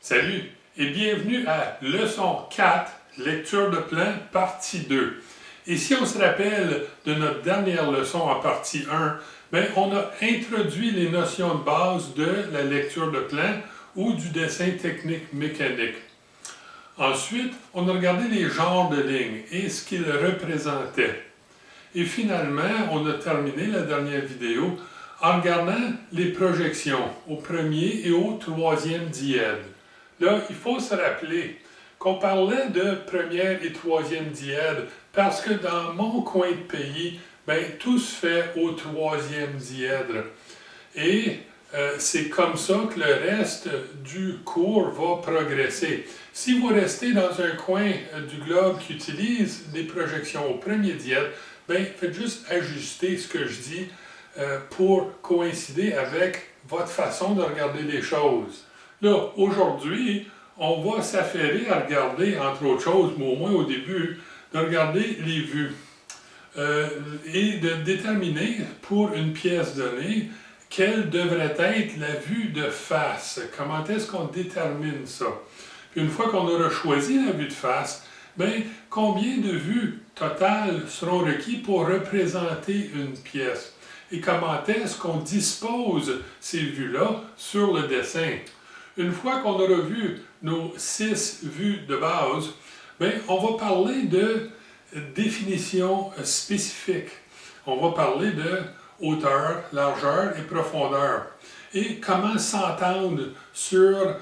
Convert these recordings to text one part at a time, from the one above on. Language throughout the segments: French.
Salut et bienvenue à leçon 4, lecture de plan, partie 2. Et si on se rappelle de notre dernière leçon en partie 1, on a introduit les notions de base de la lecture de plan ou du dessin technique mécanique. Ensuite, on a regardé les genres de lignes et ce qu'ils représentaient. Et finalement, on a terminé la dernière vidéo en regardant les projections au premier et au troisième diède. Là, il faut se rappeler qu'on parlait de première et troisième diède parce que dans mon coin de pays, tout se fait au troisième diède. Et c'est comme ça que le reste du cours va progresser. Si vous restez dans un coin du globe qui utilise des projections au premier diède, faites juste ajuster ce que je dis pour coïncider avec votre façon de regarder les choses. Là, aujourd'hui, on va s'affairer à regarder, entre autres choses, mais au moins au début, de regarder les vues et de déterminer pour une pièce donnée quelle devrait être la vue de face. Comment est-ce qu'on détermine ça? Puis une fois qu'on aura choisi la vue de face, combien de vues totales seront requis pour représenter une pièce? Et comment est-ce qu'on dispose ces vues-là sur le dessin? Une fois qu'on aura vu nos 6 vues de base, on va parler de définition spécifique. On va parler de hauteur, largeur et profondeur. Et comment s'entendre sur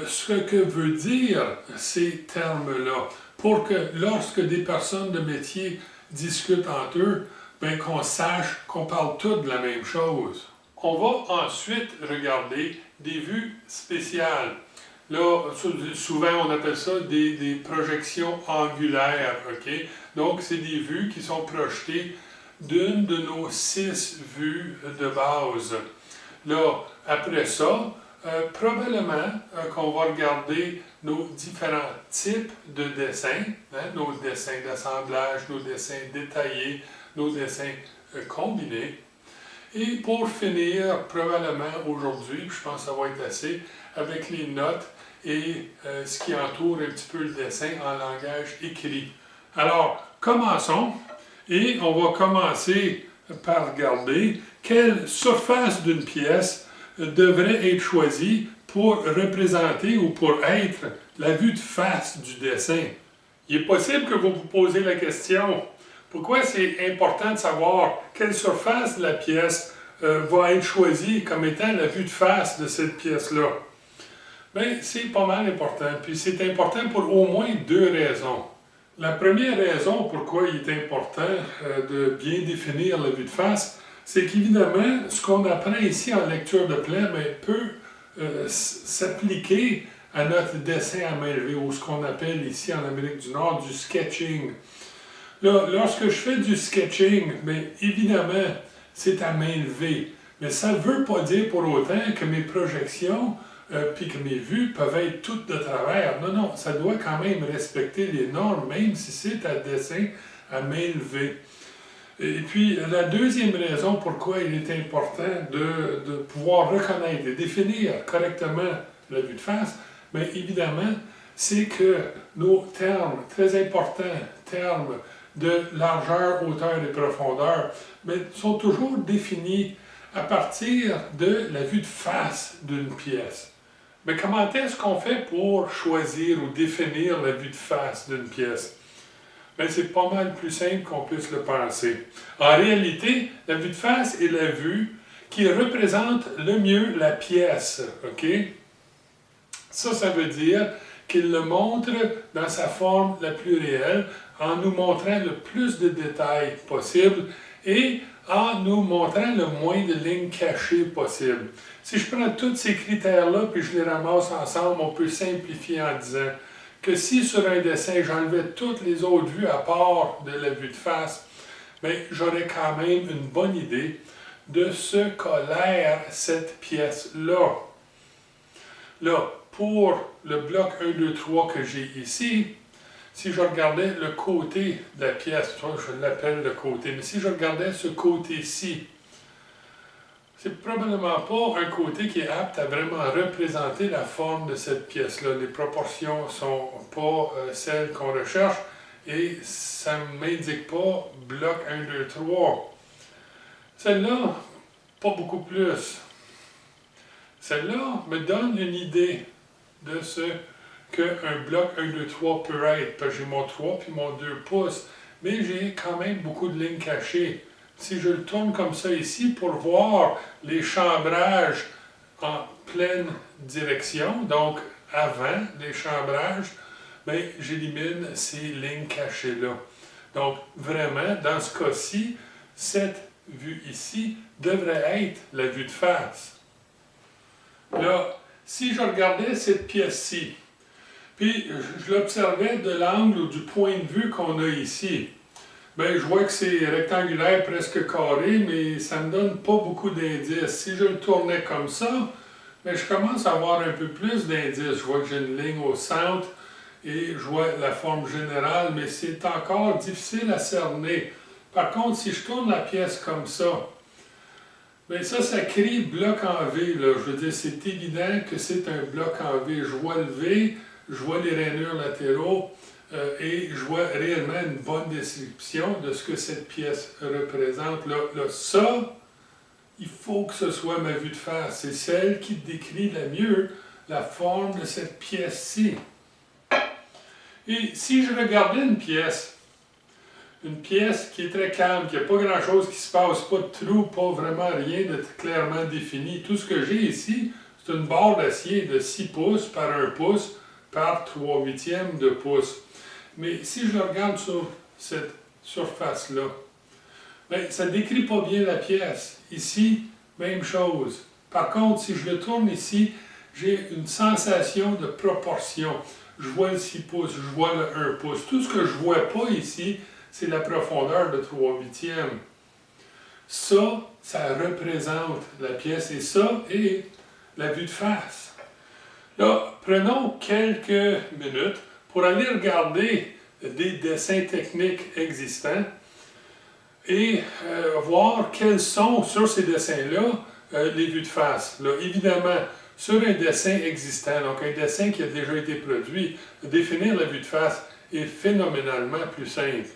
ce que veut dire ces termes-là, pour que lorsque des personnes de métier discutent entre eux, qu'on sache qu'on parle tous de la même chose. On va ensuite regarder des vues spéciales. Là, souvent on appelle ça des projections angulaires, ok? Donc, c'est des vues qui sont projetées d'une de nos 6 vues de base. Là, après ça, probablement qu'on va regarder nos différents types de dessins, nos dessins d'assemblage, nos dessins détaillés, nos dessins combinés. Et pour finir, probablement aujourd'hui, je pense que ça va être assez, avec les notes et ce qui entoure un petit peu le dessin en langage écrit. Alors, commençons et on va commencer par regarder quelle surface d'une pièce devrait être choisie pour représenter ou pour être la vue de face du dessin. Il est possible que vous vous posez la question, pourquoi c'est important de savoir quelle surface de la pièce va être choisie comme étant la vue de face de cette pièce-là? C'est pas mal important, puis c'est important pour au moins 2 raisons. La première raison pourquoi il est important de bien définir la vue de face, c'est qu'évidemment, ce qu'on apprend ici en lecture de plan peut s'appliquer à notre dessin à main levée, ou ce qu'on appelle ici en Amérique du Nord du sketching. Là, lorsque je fais du sketching, évidemment, c'est à main levée. Mais ça ne veut pas dire pour autant que mes projections puis que mes vues peuvent être toutes de travers. Non, non, ça doit quand même respecter les normes, même si c'est à dessin à main levée. Et puis, la deuxième raison pourquoi il est important de pouvoir reconnaître et définir correctement la vue de face, évidemment, c'est que nos termes, très importants, termes de largeur, hauteur et profondeur, sont toujours définis à partir de la vue de face d'une pièce. Mais comment est-ce qu'on fait pour choisir ou définir la vue de face d'une pièce? C'est pas mal plus simple qu'on puisse le penser. En réalité, la vue de face est la vue qui représente le mieux la pièce, ok? Ça veut dire qu'il le montre dans sa forme la plus réelle, en nous montrant le plus de détails possible et en nous montrant le moins de lignes cachées possible. Si je prends tous ces critères-là puis je les ramasse ensemble, on peut simplifier en disant que si sur un dessin j'enlevais toutes les autres vues à part de la vue de face, j'aurais quand même une bonne idée de ce qu'a l'air cette pièce-là. Là, pour le bloc 1, 2, 3 que j'ai ici, si je regardais le côté de la pièce, je l'appelle le côté, mais si je regardais ce côté-ci, c'est probablement pas un côté qui est apte à vraiment représenter la forme de cette pièce-là. Les proportions sont pas celles qu'on recherche et ça ne m'indique pas bloc 1, 2, 3. Celle-là, pas beaucoup plus. Celle-là me donne une idée de ce qu'un bloc 1, 2, 3 peut être, parce que j'ai mon 3 puis mon 2 pouces, mais j'ai quand même beaucoup de lignes cachées. Si je le tourne comme ça ici pour voir les chambrages en pleine direction, donc avant les chambrages, bien, j'élimine ces lignes cachées-là. Donc, vraiment, dans ce cas-ci, cette vue ici devrait être la vue de face. Là, si je regardais cette pièce-ci, puis je l'observais de l'angle ou du point de vue qu'on a ici, bien, je vois que c'est rectangulaire, presque carré, mais ça ne me donne pas beaucoup d'indices. Si je le tournais comme ça, bien, je commence à avoir un peu plus d'indices. Je vois que j'ai une ligne au centre et je vois la forme générale, mais c'est encore difficile à cerner. Par contre, si je tourne la pièce comme ça, bien ça crie bloc en V. Là. Je veux dire, c'est évident que c'est un bloc en V. Je vois le V, je vois les rainures latéraux et je vois réellement une bonne description de ce que cette pièce représente. Là, ça, il faut que ce soit ma vue de face. C'est celle qui décrit la mieux la forme de cette pièce-ci. Et si je regardais une pièce qui est très calme, qui n'a pas grand-chose qui se passe, pas de trou, pas vraiment rien de clairement défini. Tout ce que j'ai ici, c'est une barre d'acier de 6 pouces par 1 pouce par 3/8 de pouce. Mais si je le regarde sur cette surface-là, bien, ça ne décrit pas bien la pièce. Ici, même chose. Par contre, si je le tourne ici, j'ai une sensation de proportion. Je vois le 6 pouces, je vois le 1 pouce. Tout ce que je ne vois pas ici, c'est la profondeur de 3/8. Ça représente la pièce et ça est la vue de face. Là, prenons quelques minutes pour aller regarder des dessins techniques existants et voir quels sont sur ces dessins-là les vues de face. Là, évidemment, sur un dessin existant, donc un dessin qui a déjà été produit, définir la vue de face est phénoménalement plus simple.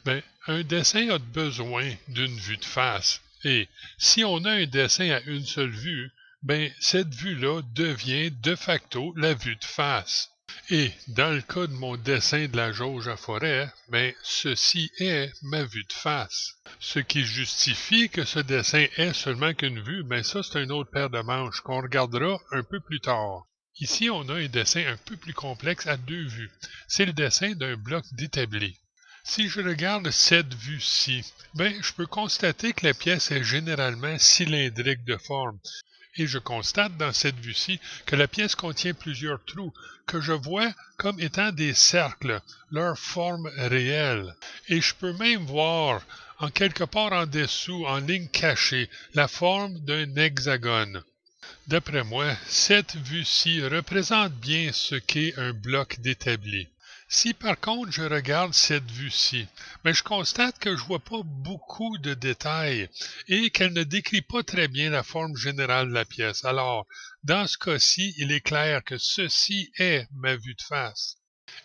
Bien, un dessin a besoin d'une vue de face. Et si on a un dessin à une seule vue, bien, cette vue-là devient de facto la vue de face. Et dans le cas de mon dessin de la jauge à forêt, bien, ceci est ma vue de face. Ce qui justifie que ce dessin ait seulement qu'une vue, bien ça c'est une autre paire de manches qu'on regardera un peu plus tard. Ici, on a un dessin un peu plus complexe à deux vues. C'est le dessin d'un bloc d'établi. Si je regarde cette vue-ci, ben, je peux constater que la pièce est généralement cylindrique de forme. Et je constate dans cette vue-ci que la pièce contient plusieurs trous que je vois comme étant des cercles, leur forme réelle. Et je peux même voir, en quelque part en dessous, en ligne cachée, la forme d'un hexagone. D'après moi, cette vue-ci représente bien ce qu'est un bloc d'établi. Si par contre je regarde cette vue-ci, mais je constate que je vois pas beaucoup de détails et qu'elle ne décrit pas très bien la forme générale de la pièce. Alors, dans ce cas-ci, il est clair que ceci est ma vue de face.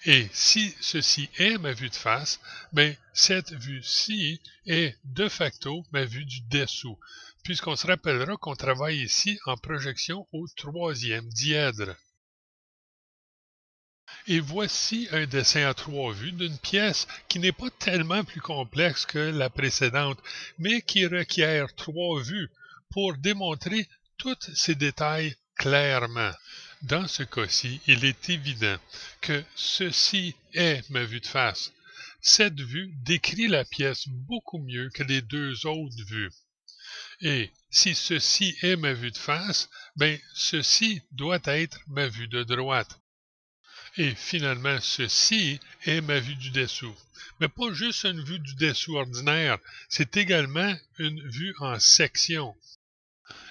Et si ceci est ma vue de face, bien, cette vue-ci est de facto ma vue du dessous, puisqu'on se rappellera qu'on travaille ici en projection au troisième dièdre. Et voici un dessin à trois vues d'une pièce qui n'est pas tellement plus complexe que la précédente, mais qui requiert trois vues pour démontrer tous ces détails clairement. Dans ce cas-ci, il est évident que ceci est ma vue de face. Cette vue décrit la pièce beaucoup mieux que les deux autres vues. Et si ceci est ma vue de face, ben ceci doit être ma vue de droite. Et finalement, ceci est ma vue du dessous. Mais pas juste une vue du dessous ordinaire, c'est également une vue en section.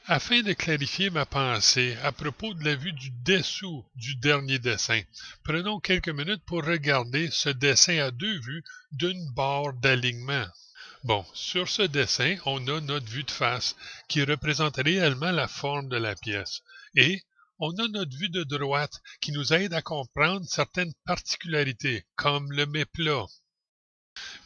Afin de clarifier ma pensée à propos de la vue du dessous du dernier dessin, prenons quelques minutes pour regarder ce dessin à deux vues d'une barre d'alignement. Bon, sur ce dessin, on a notre vue de face qui représente réellement la forme de la pièce. Et on a notre vue de droite qui nous aide à comprendre certaines particularités, comme le méplat.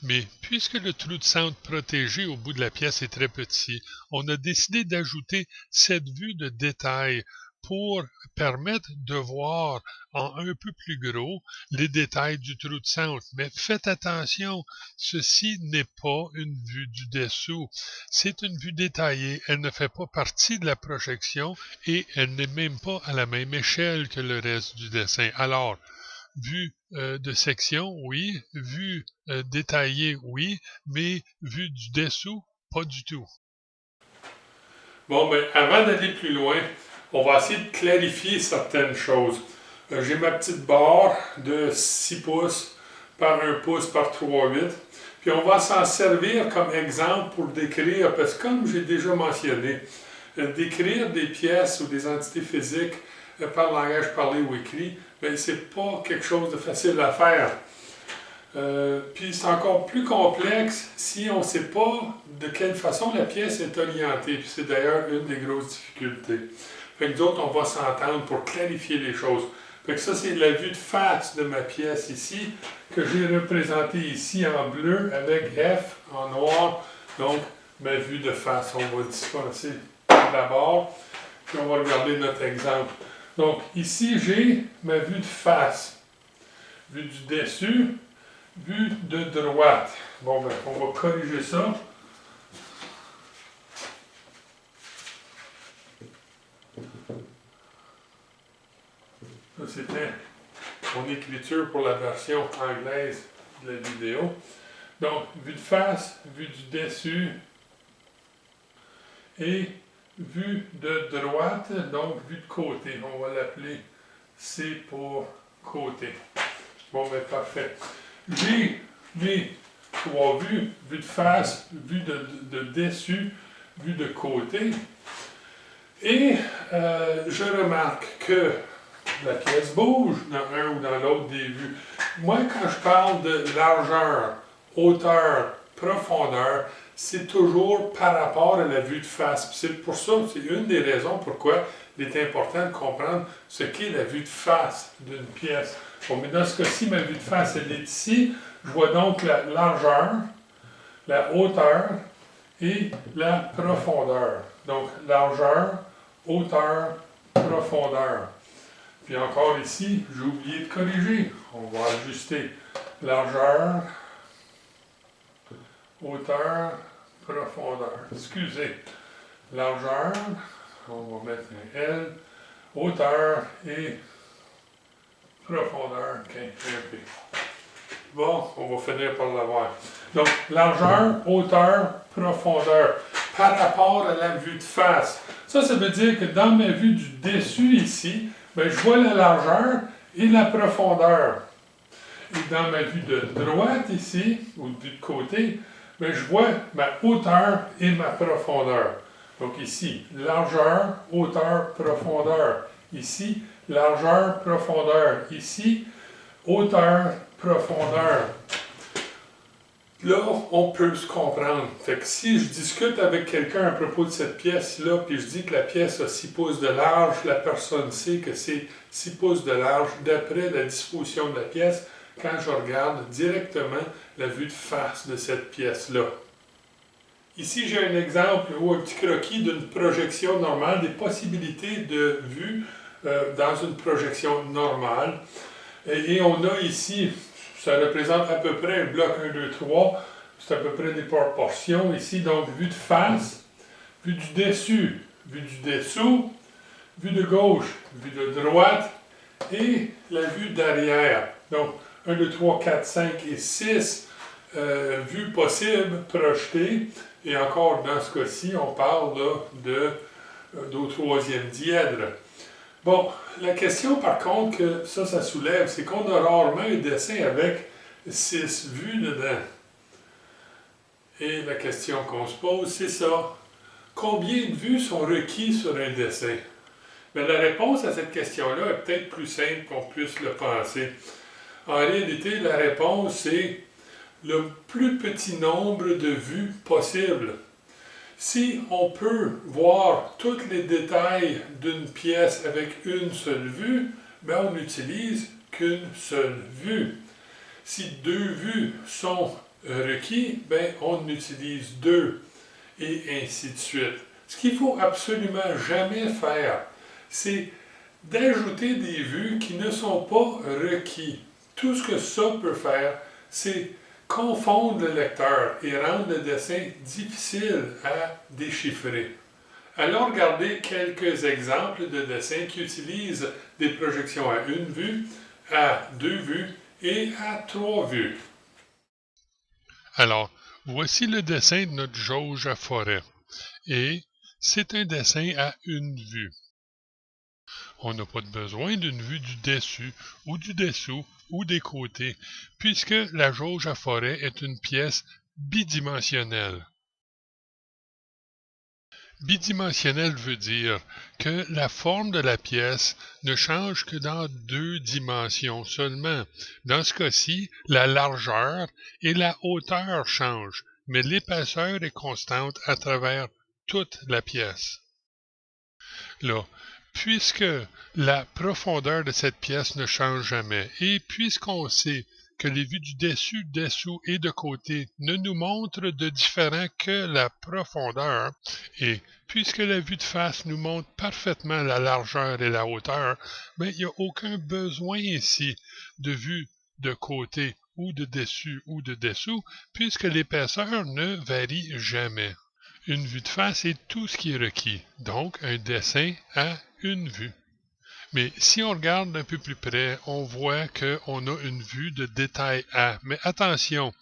Mais puisque le trou de centre protégé au bout de la pièce est très petit, on a décidé d'ajouter cette vue de détail pour permettre de voir en un peu plus gros les détails du trou de centre. Mais faites attention, ceci n'est pas une vue du dessous. C'est une vue détaillée. Elle ne fait pas partie de la projection et elle n'est même pas à la même échelle que le reste du dessin. Alors, vue de section, oui. Vue détaillée, oui. Mais vue du dessous, pas du tout. Bon, ben, avant d'aller plus loin, on va essayer de clarifier certaines choses. J'ai ma petite barre de 6 pouces par 1 pouce par 3,8. Puis on va s'en servir comme exemple pour décrire, parce que comme j'ai déjà mentionné, décrire des pièces ou des entités physiques par langage parlé ou écrit, ben, c'est pas quelque chose de facile à faire. Puis c'est encore plus complexe si on ne sait pas de quelle façon la pièce est orientée. Puis c'est d'ailleurs une des grosses difficultés. Fait que nous autres, on va s'entendre pour clarifier les choses. Fait que ça, c'est la vue de face de ma pièce ici, que j'ai représentée ici en bleu avec F en noir. Donc, ma vue de face. On va dispenser la barre, puis on va regarder notre exemple. Donc, ici, j'ai ma vue de face. Vue du dessus. Vue de droite. Bon, ben, on va corriger ça. Ça, c'était mon écriture pour la version anglaise de la vidéo. Donc, vue de face, vue du dessus et vue de droite, donc vue de côté. On va l'appeler C pour côté. Bon, ben, parfait. J'ai mes 3 vues, vue de face, vue de dessus, vue de côté. Et je remarque que la pièce bouge dans un ou dans l'autre des vues. Moi, quand je parle de largeur, hauteur, profondeur, c'est toujours par rapport à la vue de face. C'est pour ça, c'est une des raisons pourquoi il est important de comprendre ce qu'est la vue de face d'une pièce. Bon, mais dans ce cas-ci, ma vue de face, elle est ici. Je vois donc la largeur, la hauteur et la profondeur. Donc, largeur, hauteur, profondeur. Puis encore ici, j'ai oublié de corriger. On va ajuster largeur, hauteur, profondeur. Excusez. Largeur, on va mettre un L, hauteur et profondeur, OK, un P. Bon, on va finir par l'avoir. Donc, largeur, hauteur, profondeur, par rapport à la vue de face. Ça veut dire que dans ma vue du dessus ici, ben, je vois la largeur et la profondeur. Et dans ma vue de droite ici, ou de vue de côté, ben, je vois ma hauteur et ma profondeur. Donc ici, largeur, hauteur, profondeur. Ici, largeur, profondeur. Ici, hauteur, profondeur. Là, on peut se comprendre. Fait que si je discute avec quelqu'un à propos de cette pièce-là, puis je dis que la pièce a 6 pouces de large, la personne sait que c'est 6 pouces de large d'après la disposition de la pièce quand je regarde directement la vue de face de cette pièce-là. Ici, j'ai un exemple ou un petit croquis d'une projection normale, des possibilités de vue dans une projection normale. Et on a ici, ça représente à peu près un bloc 1, 2, 3. C'est à peu près des proportions ici. Donc, vue de face, vue du dessus, vue du dessous, vue de gauche, vue de droite et la vue d'arrière. Donc, 1, 2, 3, 4, 5 et 6 vues possibles projetées. Et encore dans ce cas-ci, on parle là, au troisième dièdre. Bon, la question par contre que ça soulève, c'est qu'on a rarement un dessin avec 6 vues dedans. Et la question qu'on se pose, c'est ça. Combien de vues sont requises sur un dessin? Mais la réponse à cette question-là est peut-être plus simple qu'on puisse le penser. En réalité, la réponse, c'est le plus petit nombre de vues possible. Si on peut voir tous les détails d'une pièce avec une seule vue, ben on n'utilise qu'une seule vue. Si deux vues sont requis, ben on utilise deux, et ainsi de suite. Ce qu'il faut absolument jamais faire, c'est d'ajouter des vues qui ne sont pas requis. Tout ce que ça peut faire, c'est confondre le lecteur et rendre le dessin difficile à déchiffrer. Allons regarder quelques exemples de dessins qui utilisent des projections à une vue, à deux vues et à trois vues. Alors, voici le dessin de notre jauge à forêt. Et c'est un dessin à une vue. On n'a pas besoin d'une vue du dessus ou du dessous ou des côtés, puisque la jauge à forêt est une pièce bidimensionnelle. Bidimensionnel veut dire que la forme de la pièce ne change que dans deux dimensions seulement. Dans ce cas-ci, la largeur et la hauteur changent, mais l'épaisseur est constante à travers toute la pièce. Là, puisque la profondeur de cette pièce ne change jamais, et puisqu'on sait que les vues du dessus, dessous et de côté ne nous montrent de différent que la profondeur, et puisque la vue de face nous montre parfaitement la largeur et la hauteur, ben, il n'y a aucun besoin ici de vue de côté ou de dessus ou de dessous, puisque l'épaisseur ne varie jamais. Une vue de face est tout ce qui est requis, donc un dessin à une vue. Mais si on regarde un peu plus près, on voit qu'on a une vue de détail A. Mais attention,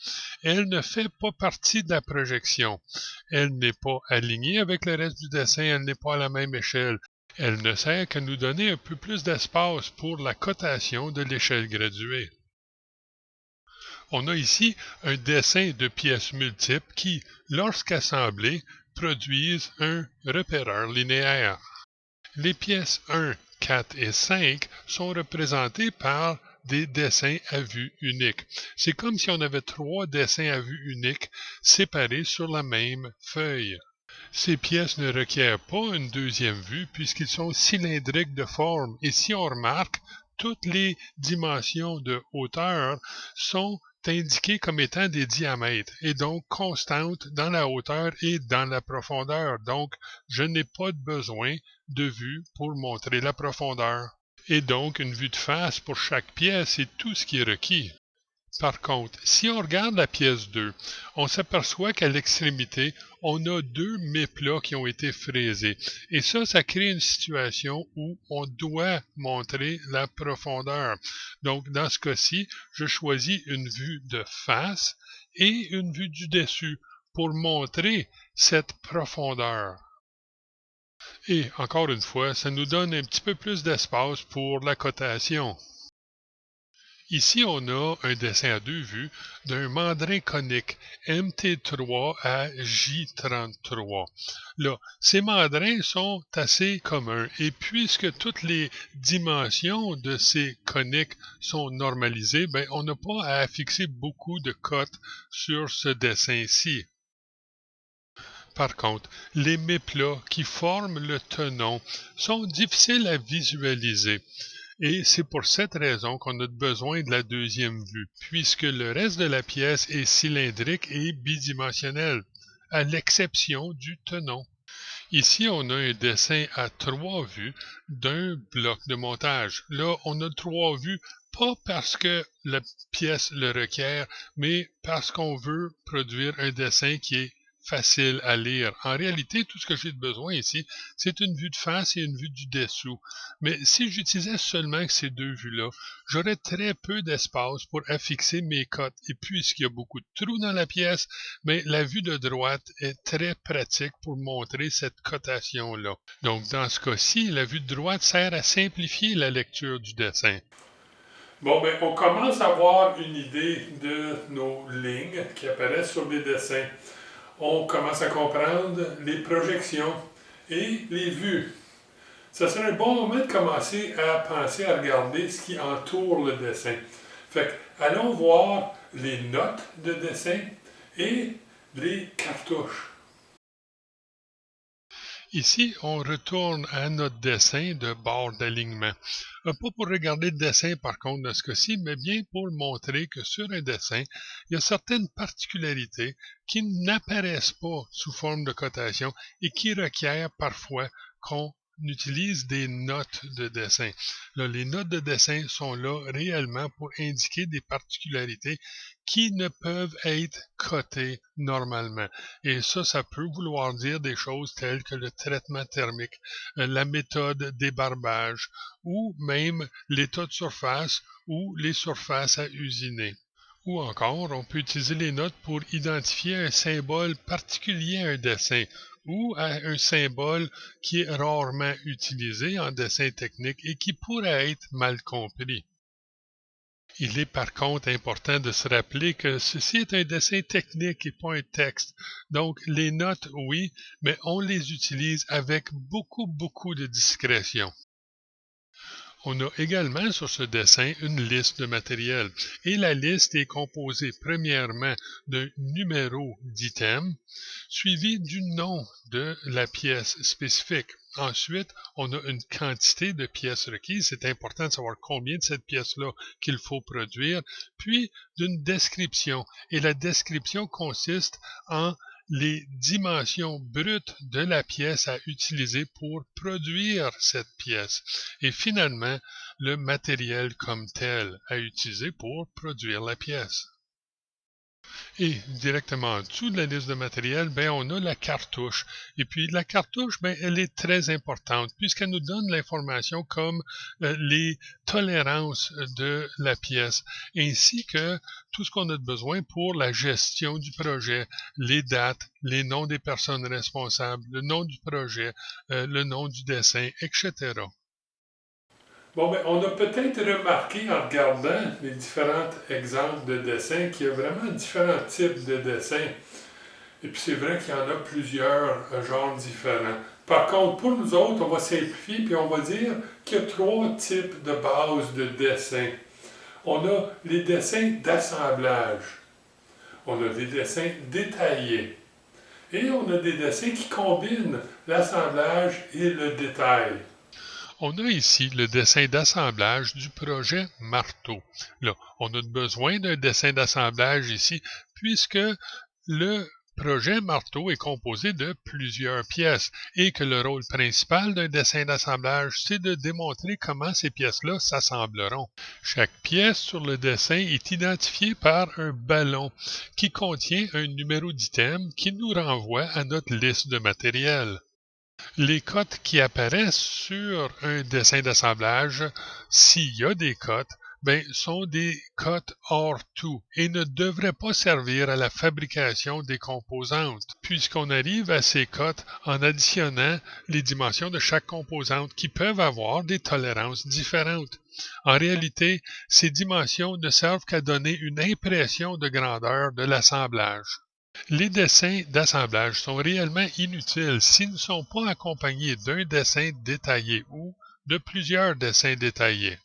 elle ne fait pas partie de la projection. Elle n'est pas alignée avec le reste du dessin, elle n'est pas à la même échelle. Elle ne sert qu'à nous donner un peu plus d'espace pour la cotation de l'échelle graduée. On a ici un dessin de pièces multiples qui, lorsqu'assemblées, produisent un repéreur linéaire. Les pièces 1, 4 et 5 sont représentées par des dessins à vue unique. C'est comme si on avait trois dessins à vue unique séparés sur la même feuille. Ces pièces ne requièrent pas une deuxième vue puisqu'ils sont cylindriques de forme et si on remarque, toutes les dimensions de hauteur sont indiquées comme étant des diamètres et donc constantes dans la hauteur et dans la profondeur. Donc, je n'ai pas besoin de vue pour montrer la profondeur. Et donc, une vue de face pour chaque pièce est tout ce qui est requis. Par contre, si on regarde la pièce 2, on s'aperçoit qu'à l'extrémité, on a deux méplats qui ont été fraisés. Et ça crée une situation où on doit montrer la profondeur. Donc, dans ce cas-ci, je choisis une vue de face et une vue du dessus pour montrer cette profondeur. Et encore une fois, ça nous donne un petit peu plus d'espace pour la cotation. Ici, on a un dessin à deux vues d'un mandrin conique MT3 à J33. Là, ces mandrins sont assez communs et puisque toutes les dimensions de ces coniques sont normalisées, ben, on n'a pas à affixer beaucoup de cotes sur ce dessin-ci. Par contre, les méplats qui forment le tenon sont difficiles à visualiser. Et c'est pour cette raison qu'on a besoin de la deuxième vue, puisque le reste de la pièce est cylindrique et bidimensionnel, à l'exception du tenon. Ici, on a un dessin à trois vues d'un bloc de montage. Là, on a trois vues, pas parce que la pièce le requiert, mais parce qu'on veut produire un dessin qui est facile à lire. En réalité, tout ce que j'ai besoin ici, c'est une vue de face et une vue du dessous. Mais si j'utilisais seulement ces deux vues-là, j'aurais très peu d'espace pour affixer mes cotes. Et puisqu'il y a beaucoup de trous dans la pièce, mais la vue de droite est très pratique pour montrer cette cotation-là. Donc, dans ce cas-ci, la vue de droite sert à simplifier la lecture du dessin. Bon, ben, on commence à avoir une idée de nos lignes qui apparaissent sur les dessins. On commence à comprendre les projections et les vues. Ce serait un bon moment de commencer à penser à regarder ce qui entoure le dessin. Fait que, allons voir les notes de dessin et les cartouches. Ici, on retourne à notre dessin de barre d'alignement. Pas pour regarder le dessin par contre dans ce cas-ci, mais bien pour montrer que sur un dessin, il y a certaines particularités qui n'apparaissent pas sous forme de cotation et qui requièrent parfois qu'on utilise des notes de dessin. Là, les notes de dessin sont là réellement pour indiquer des particularités qui ne peuvent être cotées normalement. Et ça peut vouloir dire des choses telles que le traitement thermique, la méthode débarbage ou même l'état de surface ou les surfaces à usiner. Ou encore, on peut utiliser les notes pour identifier un symbole particulier à un dessin ou à un symbole qui est rarement utilisé en dessin technique et qui pourrait être mal compris. Il est par contre important de se rappeler que ceci est un dessin technique et pas un texte. Donc, les notes, oui, mais on les utilise avec beaucoup de discrétion. On a également sur ce dessin une liste de matériel et la liste est composée premièrement d'un numéro d'item suivi du nom de la pièce spécifique. Ensuite, on a une quantité de pièces requises. C'est important de savoir combien de cette pièce-là qu'il faut produire, puis d'une description. Et la description consiste en les dimensions brutes de la pièce à utiliser pour produire cette pièce et finalement le matériel comme tel à utiliser pour produire la pièce. Et directement en dessous de la liste de matériel, on a la cartouche. Et puis la cartouche, elle est très importante puisqu'elle nous donne l'information comme les tolérances de la pièce, ainsi que tout ce qu'on a besoin pour la gestion du projet, les dates, les noms des personnes responsables, le nom du projet, le nom du dessin, etc. Bon, on a peut-être remarqué en regardant les différents exemples de dessins qu'il y a vraiment différents types de dessins. Et puis c'est vrai qu'il y en a plusieurs genres différents. Par contre, pour nous autres, on va simplifier puis on va dire qu'il y a 3 types de bases de dessins. On a les dessins d'assemblage, on a des dessins détaillés et on a des dessins qui combinent l'assemblage et le détail. On a ici le dessin d'assemblage du projet Marteau. Là, on a besoin d'un dessin d'assemblage ici, puisque le projet Marteau est composé de plusieurs pièces et que le rôle principal d'un dessin d'assemblage, c'est de démontrer comment ces pièces-là s'assembleront. Chaque pièce sur le dessin est identifiée par un ballon qui contient un numéro d'item qui nous renvoie à notre liste de matériel. Les cotes qui apparaissent sur un dessin d'assemblage, s'il y a des cotes, sont des cotes hors tout et ne devraient pas servir à la fabrication des composantes, puisqu'on arrive à ces cotes en additionnant les dimensions de chaque composante qui peuvent avoir des tolérances différentes. En réalité, ces dimensions ne servent qu'à donner une impression de grandeur de l'assemblage. Les dessins d'assemblage sont réellement inutiles s'ils ne sont pas accompagnés d'un dessin détaillé ou de plusieurs dessins détaillés.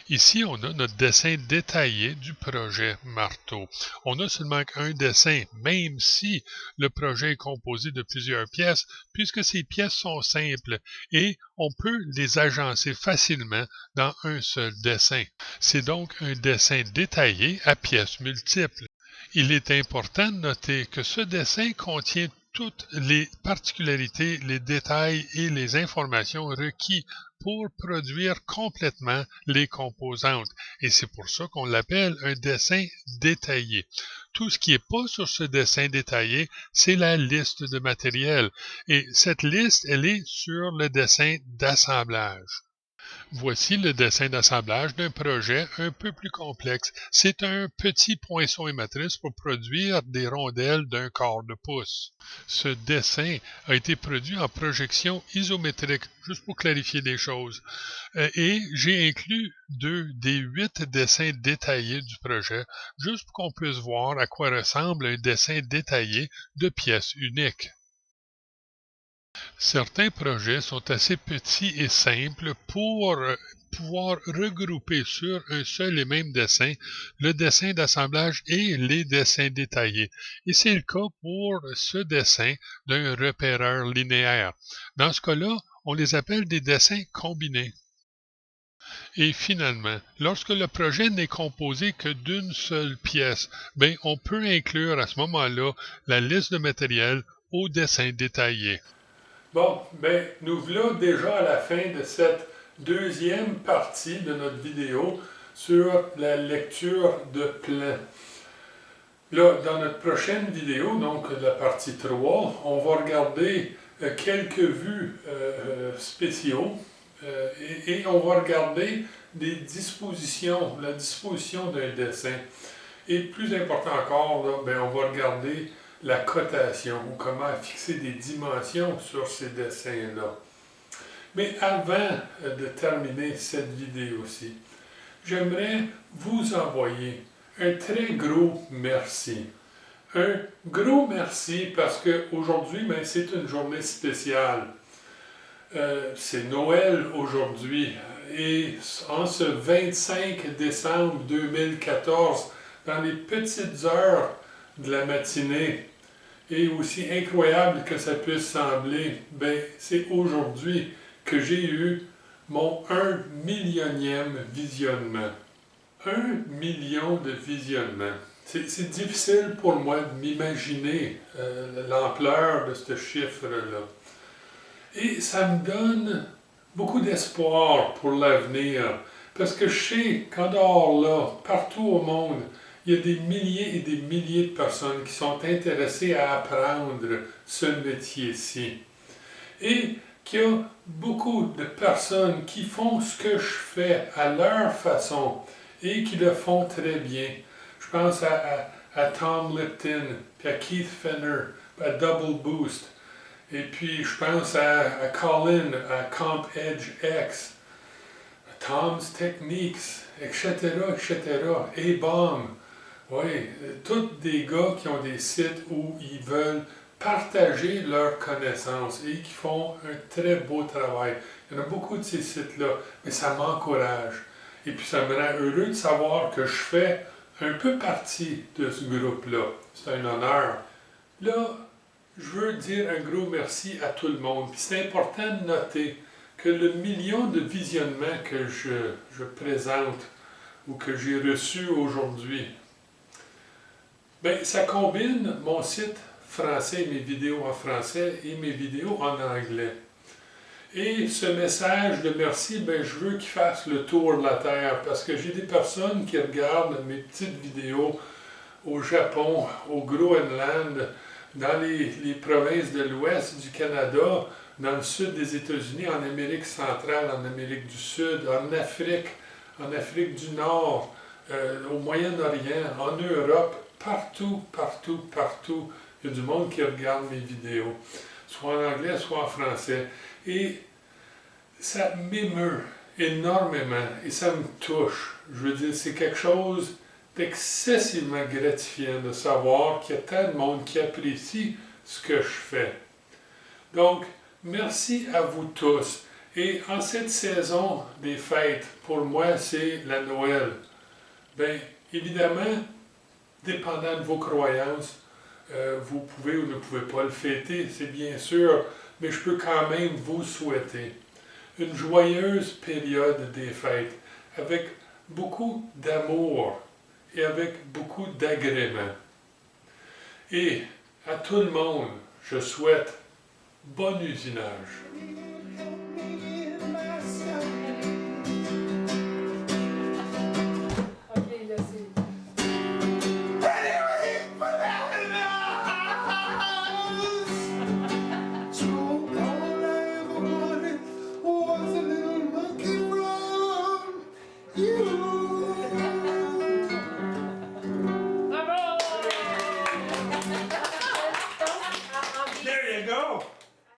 Ici, on a notre dessin détaillé du projet Marteau. On a seulement un dessin, même si le projet est composé de plusieurs pièces, puisque ces pièces sont simples et on peut les agencer facilement dans un seul dessin. C'est donc un dessin détaillé à pièces multiples. Il est important de noter que ce dessin contient toutes les particularités, les détails et les informations requis pour produire complètement les composantes. Et c'est pour ça qu'on l'appelle un dessin détaillé. Tout ce qui n'est pas sur ce dessin détaillé, c'est la liste de matériel. Et cette liste, elle est sur le dessin d'assemblage. Voici le dessin d'assemblage d'un projet un peu plus complexe. C'est un petit poinçon ématrice pour produire des rondelles d'un quart de pouce. Ce dessin a été produit en projection isométrique, juste pour clarifier les choses. Et j'ai inclus 2 des 8 dessins détaillés du projet, juste pour qu'on puisse voir à quoi ressemble un dessin détaillé de pièces uniques. Certains projets sont assez petits et simples pour pouvoir regrouper sur un seul et même dessin le dessin d'assemblage et les dessins détaillés. Et c'est le cas pour ce dessin d'un repéreur linéaire. Dans ce cas-là, on les appelle des dessins combinés. Et finalement, lorsque le projet n'est composé que d'une seule pièce, ben, on peut inclure à ce moment-là la liste de matériel au dessin détaillé. Bon, ben, nous voilà déjà à la fin de cette deuxième partie de notre vidéo sur la lecture de plans. Là, dans notre prochaine vidéo, donc la partie 3, on va regarder quelques vues spéciaux et on va regarder des dispositions, la disposition d'un dessin. Et plus important encore, là, ben, on va regarder la cotation ou comment fixer des dimensions sur ces dessins-là. Mais avant de terminer cette vidéo-ci, j'aimerais vous envoyer un très gros merci. Un gros merci parce qu'aujourd'hui, ben, c'est une journée spéciale. C'est Noël aujourd'hui et en ce 25 décembre 2014, dans les petites heures de la matinée, et aussi incroyable que ça puisse sembler, ben, c'est aujourd'hui que j'ai eu mon 1 millionième visionnement. 1 million de visionnements. C'est difficile pour moi de m'imaginer l'ampleur de ce chiffre-là. Et ça me donne beaucoup d'espoir pour l'avenir, parce que je sais qu'en dehors là, partout au monde, il y a des milliers et des milliers de personnes qui sont intéressées à apprendre ce métier-ci. Et qu'il y a beaucoup de personnes qui font ce que je fais à leur façon et qui le font très bien. Je pense à Tom Lipton, puis à Keith Fenner, à Double Boost. Et puis je pense à Colin, à Comp Edge X, à Tom's Techniques, etc., etc., A-Bomb. Oui, tous des gars qui ont des sites où ils veulent partager leurs connaissances et qui font un très beau travail. Il y en a beaucoup de ces sites-là, mais ça m'encourage. Et puis ça me rend heureux de savoir que je fais un peu partie de ce groupe-là. C'est un honneur. Là, je veux dire un gros merci à tout le monde. Puis c'est important de noter que le million de visionnements que je présente ou que j'ai reçu aujourd'hui, ben, ça combine mon site français, mes vidéos en français et mes vidéos en anglais. Et ce message de merci, ben, je veux qu'il fasse le tour de la Terre parce que j'ai des personnes qui regardent mes petites vidéos au Japon, au Groenland, dans les provinces de l'ouest du Canada, dans le sud des États-Unis, en Amérique centrale, en Amérique du Sud, en Afrique du Nord, au Moyen-Orient, en Europe, partout, partout, partout. Il y a du monde qui regarde mes vidéos, soit en anglais, soit en français. Et ça m'émeut énormément et ça me touche. Je veux dire, c'est quelque chose d'excessivement gratifiant de savoir qu'il y a tant de monde qui apprécie ce que je fais. Donc, merci à vous tous. Et en cette saison des fêtes, pour moi, c'est la Noël. Bien, évidemment, dépendant de vos croyances, vous pouvez ou ne pouvez pas le fêter, c'est bien sûr, mais je peux quand même vous souhaiter une joyeuse période des fêtes, avec beaucoup d'amour et avec beaucoup d'agrément. Et à tout le monde, je souhaite bon usinage. There you go.